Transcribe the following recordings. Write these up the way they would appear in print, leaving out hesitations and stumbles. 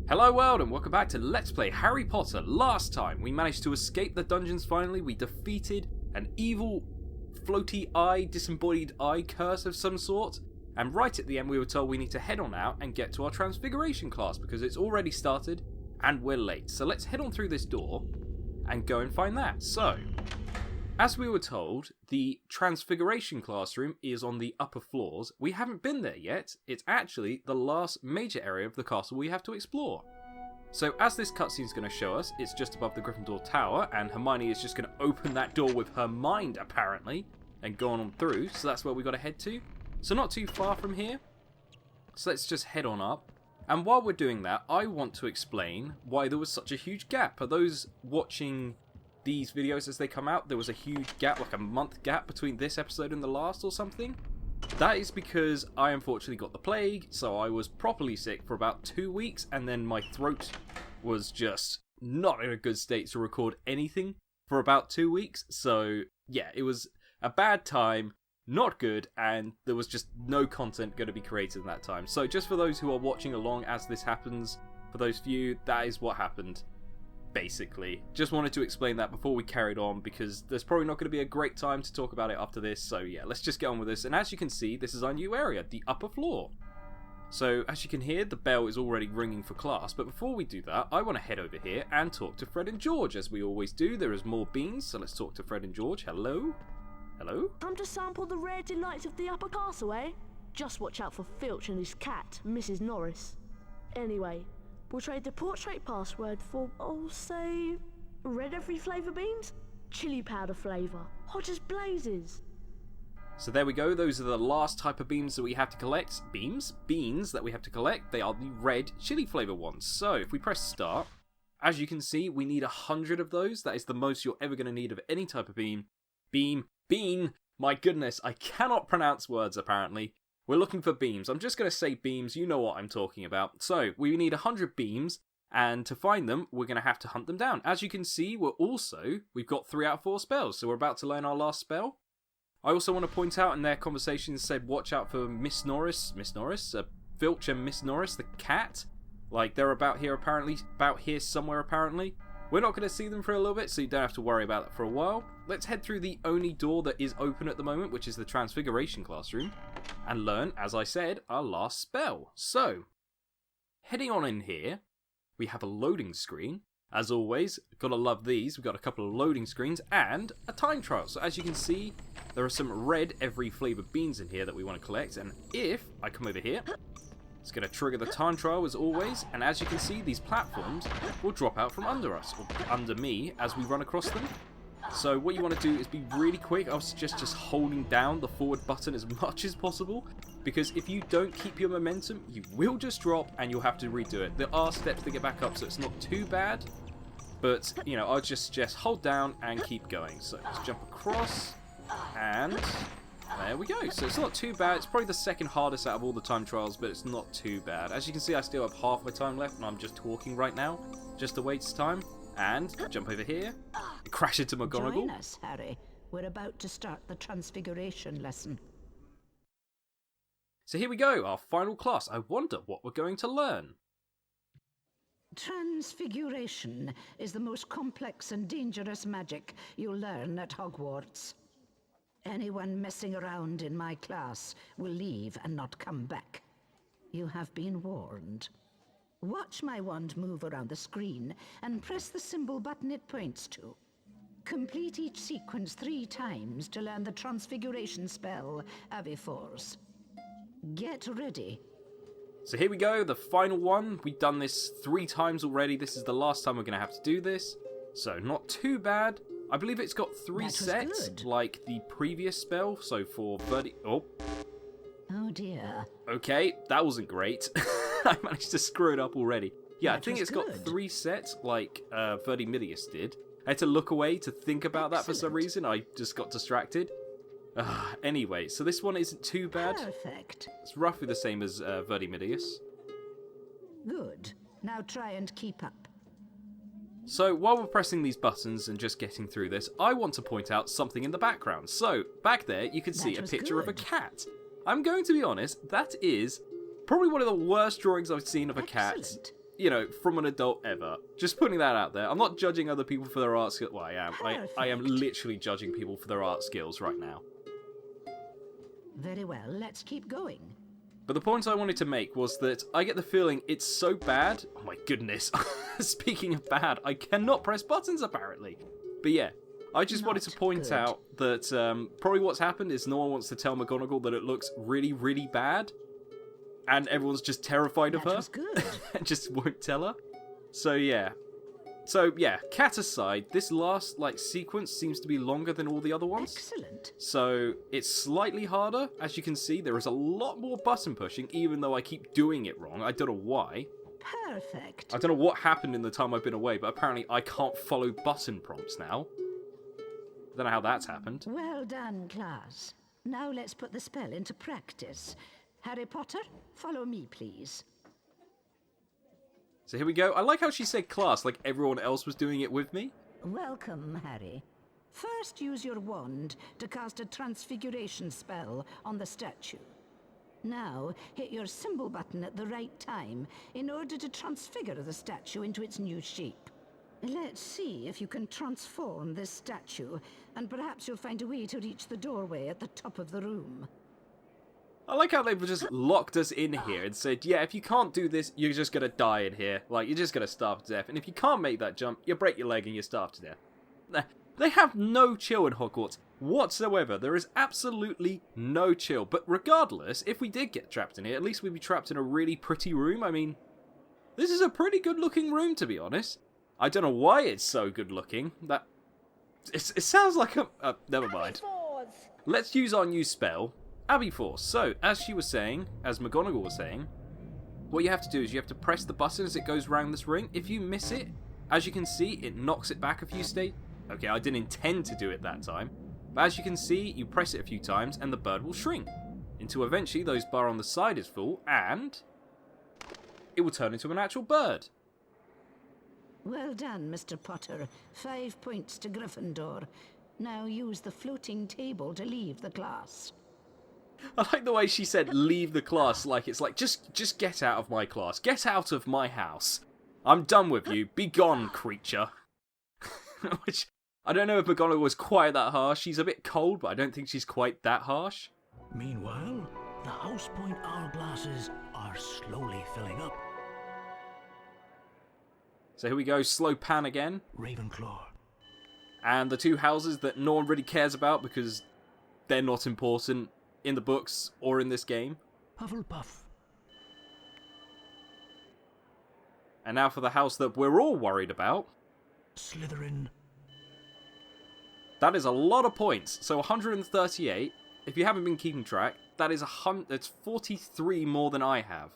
Hello world and welcome back to Let's Play Harry Potter. Last time we managed to escape the dungeons finally. We defeated an evil floaty eye, disembodied eye curse of some sort. And right at the end we were told we need to head on out and get to our Transfiguration class because it's already started and we're late. So let's head on through this door and go and find that. So, as we were told, the Transfiguration Classroom is on the upper floors. We haven't been there yet. It's actually the last major area of the castle we have to explore. So as this cutscene is going to show us, it's just above the Gryffindor Tower, and Hermione is just going to open that door with her mind, apparently, and go on through. So that's where we got to head to. So not too far from here. So let's just head on up. And while we're doing that, I want to explain why there was such a huge gap. For those watching these videos as they come out, there was a huge gap, like a month gap between this episode and the last or something. That is because I unfortunately got the plague, so I was properly sick for about 2 weeks, and then my throat was just not in a good state to record anything for about 2 weeks. So yeah, it was a bad time, not good, and there was just no content going to be created in that time. So just for those who are watching along as this happens, for those few, that is what happened. Basically, just wanted to explain that before we carried on, because there's probably not going to be a great time to talk about it after this. So yeah, let's just get on with this. And as you can see, this is our new area, the upper floor. So as you can hear, the bell is already ringing for class, but before we do that, I want to head over here and talk to Fred and George, as we always do. There is more beans, so let's talk to Fred and George. Hello? Hello? Come to sample the rare delights of the upper castle, eh? Just watch out for Filch and his cat, Mrs. Norris. Anyway, we'll trade the portrait password for, I'll say, red every flavour beans? Chili powder flavour, hot as blazes. So there we go, those are the last type of beans that we have to collect. Beans that we have to collect. They are the red chili flavour ones. So if we press start, as you can see, we need 100 of those. That is the most you're ever going to need of any type of bean. Bean! My goodness, I cannot pronounce words apparently. We're looking for beams. I'm just going to say beams, you know what I'm talking about. So, we need 100 beams, and to find them, we're going to have to hunt them down. As you can see, we've got 3 out of 4 spells, so we're about to learn our last spell. I also want to point out in their conversations said, watch out for Filch and Miss Norris, the cat. Like, they're about here somewhere apparently. We're not going to see them for a little bit, so you don't have to worry about that for a while. Let's head through the only door that is open at the moment, which is the Transfiguration Classroom, and learn, as I said, our last spell. So, heading on in here, we have a loading screen. As always, gotta love these. We've got a couple of loading screens and a time trial. So as you can see, there are some red every flavour beans in here that we want to collect, and if I come over here, it's going to trigger the time trial as always, and as you can see, these platforms will drop out from under us, or under me, as we run across them. So what you want to do is be really quick. I was just holding down the forward button as much as possible, because if you don't keep your momentum, you will just drop and you'll have to redo it. There are steps to get back up, so it's not too bad, but, you know, I'll just hold down and keep going. So let's jump across, and there we go. So it's not too bad. It's probably the second hardest out of all the time trials, but it's not too bad. As you can see, I still have half my time left, and I'm just talking right now, just to waste time. And jump over here, crash into McGonagall. Join us, Harry. We're about to start the Transfiguration lesson. So here we go, our final class. I wonder what we're going to learn. Transfiguration is the most complex and dangerous magic you'll learn at Hogwarts. Anyone messing around in my class will leave and not come back. You have been warned. Watch my wand move around the screen and press the symbol button it points to. Complete each sequence 3 times to learn the Transfiguration spell, Aviforce. Get ready. So here we go, the final one. We've done this 3 times already. This is the last time we're going to have to do this. So not too bad. I believe it's got 3 sets, good, like the previous spell. So for Bertie... Oh dear. Okay, that wasn't great. I managed to screw it up already. Yeah, I think it's good. got 3 sets, like Verdi Midius did. I had to look away to think about that for some reason. I just got distracted. Anyway, so this one isn't too bad. Perfect. It's roughly the same as Verdi Midius. Good. Now try and keep up. So, while we're pressing these buttons and just getting through this, I want to point out something in the background. So, back there, you can see a picture of a cat. I'm going to be honest, that is probably one of the worst drawings I've seen of a cat you know, from an adult ever. Just putting that out there. I'm not judging other people for their art skills. Well, I am. I am literally judging people for their art skills right now. Very well, let's keep going. But the point I wanted to make was that I get the feeling it's so bad. Oh my goodness. Speaking of bad, I cannot press buttons apparently. But yeah, I just wanted to point out that probably what's happened is no one wants to tell McGonagall that it looks really, really bad. And everyone's just terrified of her. That was good. And just won't tell her. So yeah, cat aside, this last sequence seems to be longer than all the other ones. Excellent. So it's slightly harder. As you can see, there is a lot more button pushing, even though I keep doing it wrong. I don't know why. Perfect. I don't know what happened in the time I've been away, but apparently I can't follow button prompts now. I don't know how that's happened. Well done, class. Now let's put the spell into practice. Harry Potter, follow me, please. So here we go. I like how she said class, like everyone else was doing it with me. Welcome, Harry. First, use your wand to cast a transfiguration spell on the statue. Now, hit your symbol button at the right time in order to transfigure the statue into its new shape. Let's see if you can transform this statue, and perhaps you'll find a way to reach the doorway at the top of the room. I like how they've just locked us in here and said, yeah, if you can't do this, you're just going to die in here. Like, you're just going to starve to death. And if you can't make that jump, you break your leg and you starve to death. They have no chill in Hogwarts whatsoever. There is absolutely no chill. But regardless, if we did get trapped in here, at least we'd be trapped in a really pretty room. I mean, this is a pretty good looking room, to be honest. I don't know why it's so good looking. It sounds like a... never mind. Let's use our new spell. Abbey Force. So, as she was saying, as McGonagall was saying, what you have to do is you have to press the button as it goes round this ring. If you miss it, as you can see, it knocks it back a few stages. Okay, I didn't intend to do it that time. But as you can see, you press it a few times and the bird will shrink. Until eventually those bar on the side is full and it will turn into an actual bird. Well done, Mr. Potter. 5 points to Gryffindor. Now use the floating table to leave the class. I like the way she said leave the class, like it's like just get out of my class. Get out of my house. I'm done with you. Be gone, creature. Which, I don't know if McGonagall was quite that harsh. She's a bit cold, but I don't think she's quite that harsh. Meanwhile, the house point hourglasses are slowly filling up. So here we go, slow pan again. Ravenclaw. And the two houses that no one really cares about because they're not important in the books or in this game. Hufflepuff. And now for the house that we're all worried about. Slytherin. That is a lot of points. So 138. If you haven't been keeping track, that is that's 43 more than I have.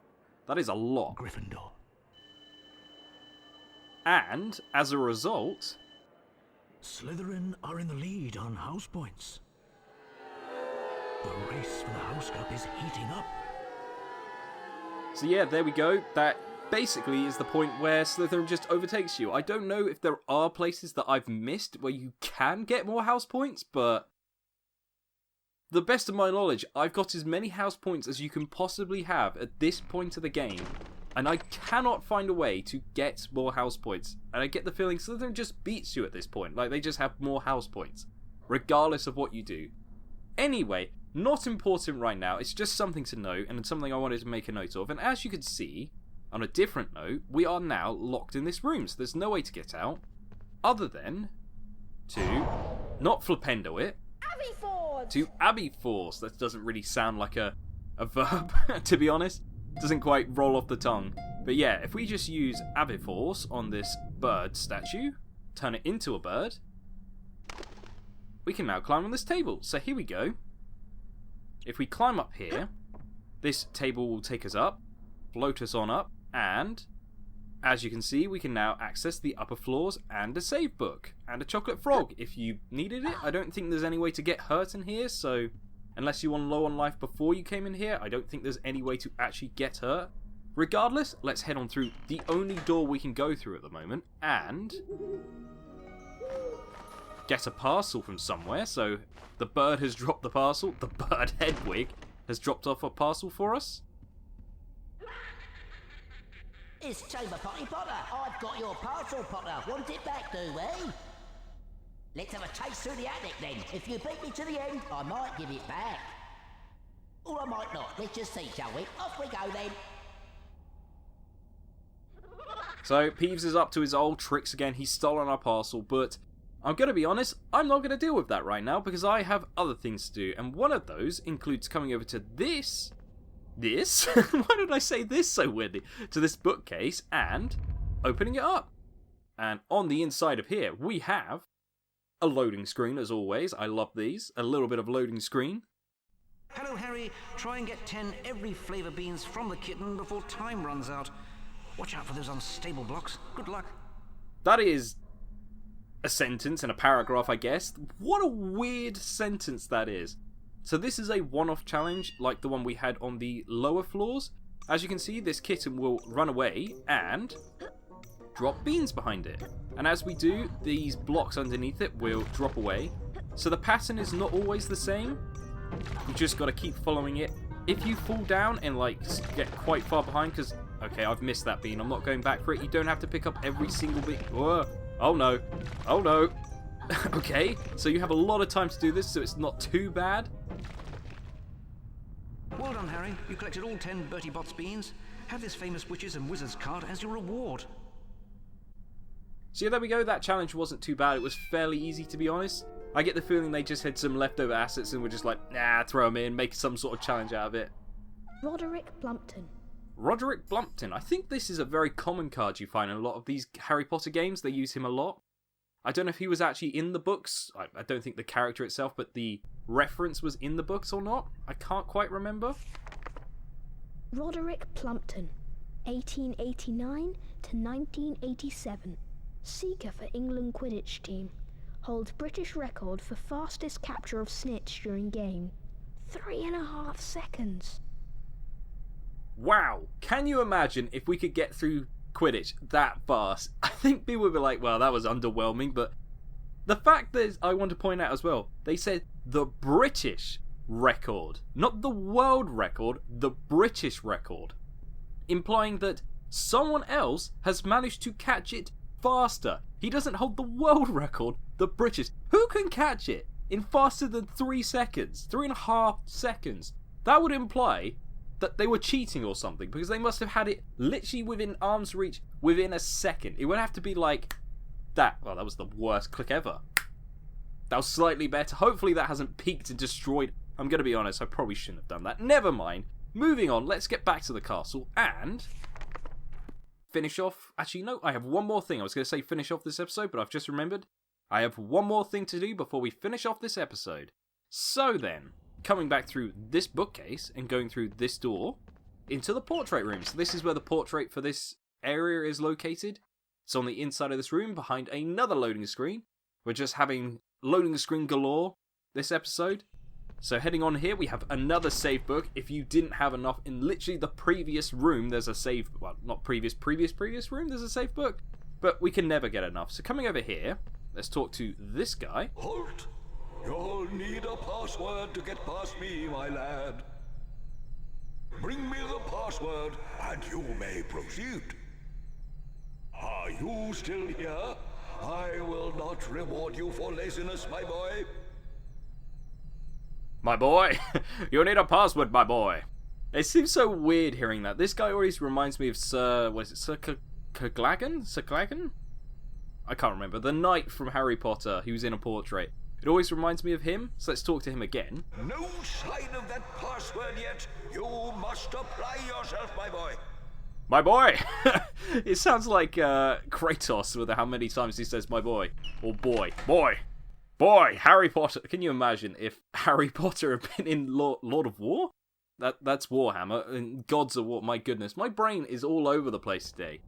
That is a lot. Gryffindor. And as a result, Slytherin are in the lead on house points. The race for the House Cup is heating up. So yeah, there we go. That basically is the point where Slytherin just overtakes you. I don't know if there are places that I've missed where you can get more house points, but the best of my knowledge, I've got as many house points as you can possibly have at this point of the game, and I cannot find a way to get more house points. And I get the feeling Slytherin just beats you at this point. Like, they just have more house points, regardless of what you do. Anyway, not important right now, it's just something to note, and something I wanted to make a note of. And as you can see, on a different note, we are now locked in this room, so there's no way to get out, other than to not flipendo it, to Abbey Force. That doesn't really sound like a verb, to be honest. Doesn't quite roll off the tongue. But yeah, if we just use Abbey Force on this bird statue, turn it into a bird, we can now climb on this table. So here we go. If we climb up here, this table will take us up, float us on up, and as you can see, we can now access the upper floors and a save book and a chocolate frog if you needed it. I don't think there's any way to get hurt in here, so unless you were low on life before you came in here, I don't think there's any way to actually get hurt. Regardless, let's head on through the only door we can go through at the moment and get a parcel from somewhere. So the bird has dropped the parcel. The bird Hedwig has dropped off a parcel for us. It's Chamber Potty Potter. I've got your parcel, Potter. Want it back, do we? Let's have a chase through the attic then. If you beat me to the end, I might give it back. Or I might not. Let's just see, shall we? Off we go then. So Peeves is up to his old tricks again. He's stolen our parcel, but I'm going to be honest, I'm not going to deal with that right now because I have other things to do. And one of those includes coming over to this? Why did I say this so weirdly? To this bookcase and opening it up. And on the inside of here, we have a loading screen as always. I love these. A little bit of loading screen. Hello, Harry. Try and get 10 every flavour beans from the kitten before time runs out. Watch out for those unstable blocks. Good luck. That is a sentence and a paragraph, I guess. What a weird sentence that is. So this is a one-off challenge like the one we had on the lower floors. As you can see, this kitten will run away and drop beans behind it. And as we do, these blocks underneath it will drop away. So the pattern is not always the same. You just got to keep following it. If you fall down and like get quite far behind, because okay, I've missed that bean, I'm not going back for it. You don't have to pick up every single bean. Whoa. Oh no. Oh no. Okay, so you have a lot of time to do this, so it's not too bad. Well done, Harry. You collected all 10 Bertie Bott's beans. Have this famous witches and wizards card as your reward. So yeah, there we go. That challenge wasn't too bad. It was fairly easy, to be honest. I get the feeling they just had some leftover assets and were just like, nah, throw them in, make some sort of challenge out of it. Roderick Blumpton. Roderick Blumpton. I think this is a very common card you find in a lot of these Harry Potter games. They use him a lot. I don't know if he was actually in the books. I don't think the character itself, but the reference was in the books or not. I can't quite remember. Roderick Blumpton, 1889 to 1987. Seeker for England Quidditch team. Holds British record for fastest capture of snitch during game. 3.5 seconds. Wow. Can you imagine if we could get through Quidditch that fast? I think people would be like, well, that was underwhelming, but the fact that I want to point out as well, they said the British record, not the world record, the British record, implying that someone else has managed to catch it faster. He doesn't hold the world record, the British. Who can catch it in faster than 3 seconds? 3.5 seconds. That would imply that they were cheating or something, because they must have had it literally within arm's reach within a second. It would have to be like that. Well, that was the worst click ever. That was slightly better. Hopefully that hasn't peaked and destroyed. I'm going to be honest, I probably shouldn't have done that. Never mind. Moving on, let's get back to the castle and finish off. Actually, no, I have one more thing. I was going to say finish off this episode, but I've just remembered. I have one more thing to do before we finish off this episode. So then, coming back through this bookcase and going through this door into the portrait room. So this is where the portrait for this area is located. It's on the inside of this room behind another loading screen. We're just having loading screen galore this episode. So heading on here, we have another save book. If you didn't have enough in literally the previous room, there's a save, well, not previous room, there's a save book. But we can never get enough. So coming over here, let's talk to this guy. Halt! You'll need a password to get past me, my lad. Bring me the password, and you may proceed. Are you still here? I will not reward you for laziness, my boy. My boy? You'll need a password, my boy. It seems so weird hearing that. This guy always reminds me of Sir Claggin? Sir Claggin? I can't remember. The knight from Harry Potter who's in a portrait. It always reminds me of him, so let's talk to him again. No sign of that password yet. You must apply yourself, my boy. My boy! It sounds like Kratos with how many times he says my boy. Or boy. Boy! Boy! Harry Potter. Can you imagine if Harry Potter had been in Lord of War? That's Warhammer, and Gods of War. My goodness, my brain is all over the place today.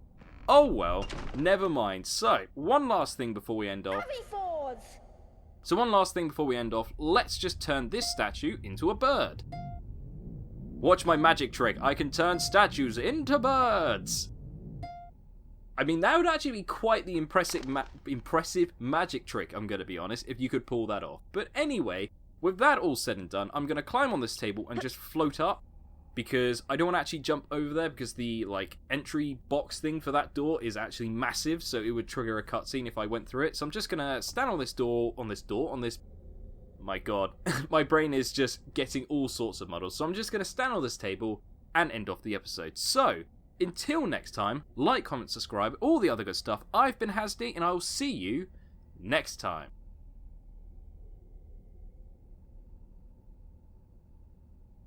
Oh well, never mind. So, one last thing before we end off. Let's just turn this statue into a bird. Watch my magic trick. I can turn statues into birds. I mean, that would actually be quite the impressive magic trick, I'm going to be honest, if you could pull that off. But anyway, with that all said and done, I'm going to climb on this table and just float up. because I don't want to actually jump over there because the like entry box thing for that door is actually massive, so it would trigger a cutscene if I went through it. So I'm just gonna stand on this. My god, my brain is just getting all sorts of muddled. So I'm just gonna stand on this table and end off the episode. So until next time, like, comment, subscribe, all the other good stuff. I've been HazzD, and I will see you next time.